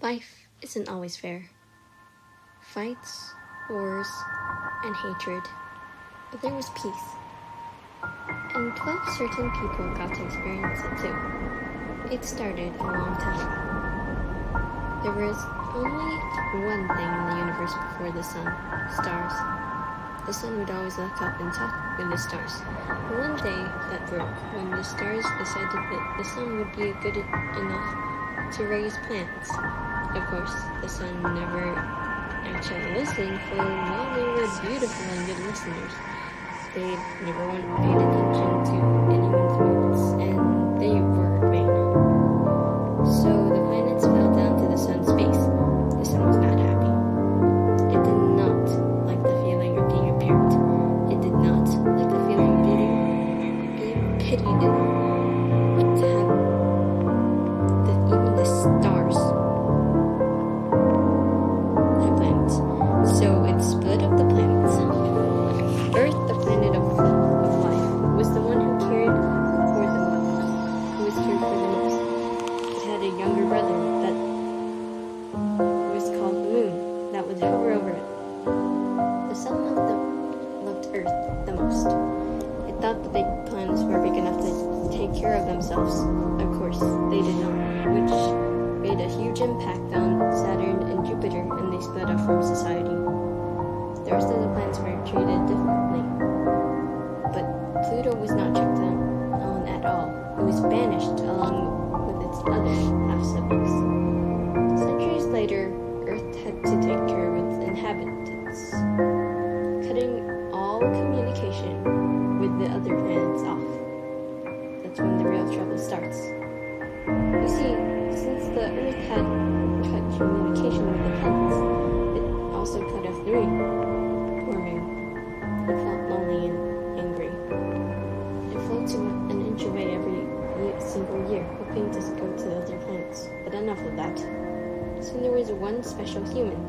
Life isn't always fair. Fights, wars, and hatred. But there was peace. And 12 certain people got to experience it too. It started a long time ago. There was only one thing in the universe before the sun: stars. The sun would always look up and talk with the stars. But one day that broke when the stars decided that the sun would be good enough to raise planets. Of course, the sun never actually listened, for while they were beautiful and good listeners, they never paid attention to anyone's moods, and they were vain. So the planets fell down to the sun's space. The sun was not happy. It did not like the feeling of being a parent. It did not like the feeling of being pitied and to have even the stars have planets. So it split up the planets. Earth, the planet of life, was the one who cared for the most. It had a younger brother that was called the moon, that would hover over it. The sun loved Earth the most. It thought the big planets were big enough to take care of themselves. Of course, they did not, which made a huge impact on Saturn and Jupiter, and they split up from society. The rest of the planets were treated differently, but Pluto was not checked on at all. It was banished along with its other half-siblings. Centuries later, Earth had to take care of its inhabitants, cutting all communication with the other planets off. That's when the real trouble starts. You see, since the Earth had cut communication with the planets, it also cut off the moon. Poor moon. It felt lonely and angry. It floats an inch away every single year, hoping to go to the other planets. But enough of that. Soon there was one special human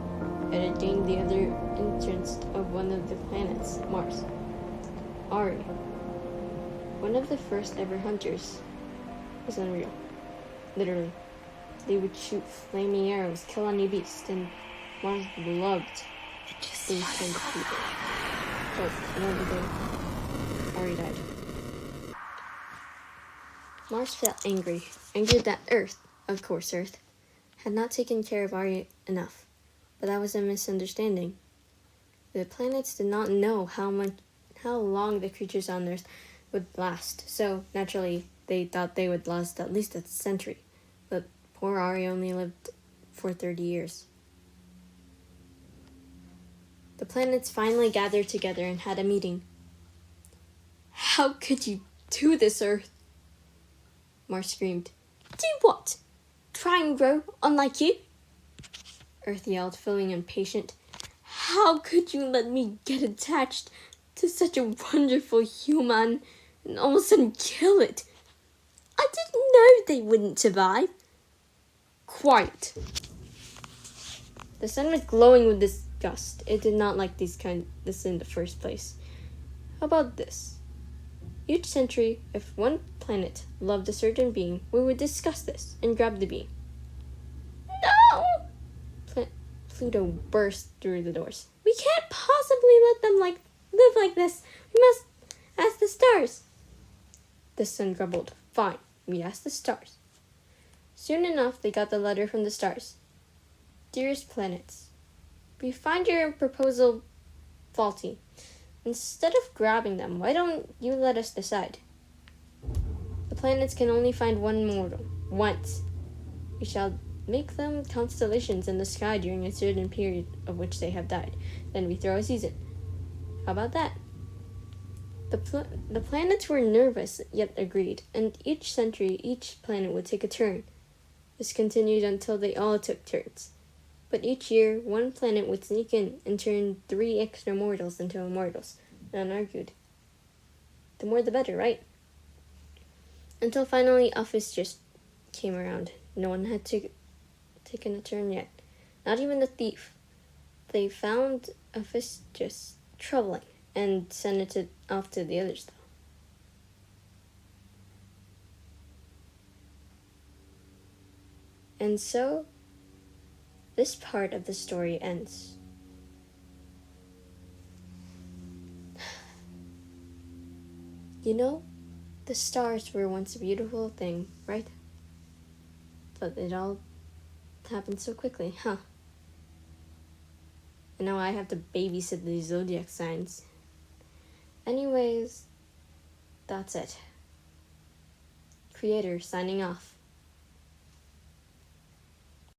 that had gained the other entrance of one of the planets, Mars. Ari, one of the first ever hunters, was unreal. Literally. They would shoot flaming arrows, kill any beast, and Mars loved these kinds of people. But one day, Ari died. Mars felt angry that Earth, of course Earth, had not taken care of Ari enough. But that was a misunderstanding. The planets did not know how long the creatures on Earth would last, so naturally they thought they would last at least a century. But poor Ari only lived for 30 years. The planets finally gathered together and had a meeting. "How could you do this, Earth?" Mars screamed. "Do what? Try and grow unlike you?" Earth yelled, feeling impatient. "How could you let me get attached to such a wonderful human and all of a sudden kill it? I didn't know they wouldn't survive." "Quiet." The sun was glowing with disgust. It did not like this in the first place. "How about this? Each century, if one planet loved a certain being, we would discuss this and grab the being." "No!" Pluto burst through the doors. "We can't possibly let them live like this. We must ask the stars." The sun grumbled. "Fine, we ask the stars." Soon enough, they got the letter from the stars. "Dearest planets, we find your proposal faulty. Instead of grabbing them, why don't you let us decide? The planets can only find one mortal, once. We shall make them constellations in the sky during a certain period of which they have died. Then we throw a season. How about that?" The planets were nervous, yet agreed, and each century, each planet would take a turn. This continued until they all took turns. But each year, one planet would sneak in and turn 3 extra mortals into immortals. None argued. The more the better, right? Until finally, Office just came around. No one had taken a turn yet. Not even the thief. They found Office just troubling and sent it off to the others, though. And so, this part of the story ends. You know, the stars were once a beautiful thing, right? But it all happened so quickly, huh? And now I have to babysit these zodiac signs. Anyways, that's it. Creator signing off.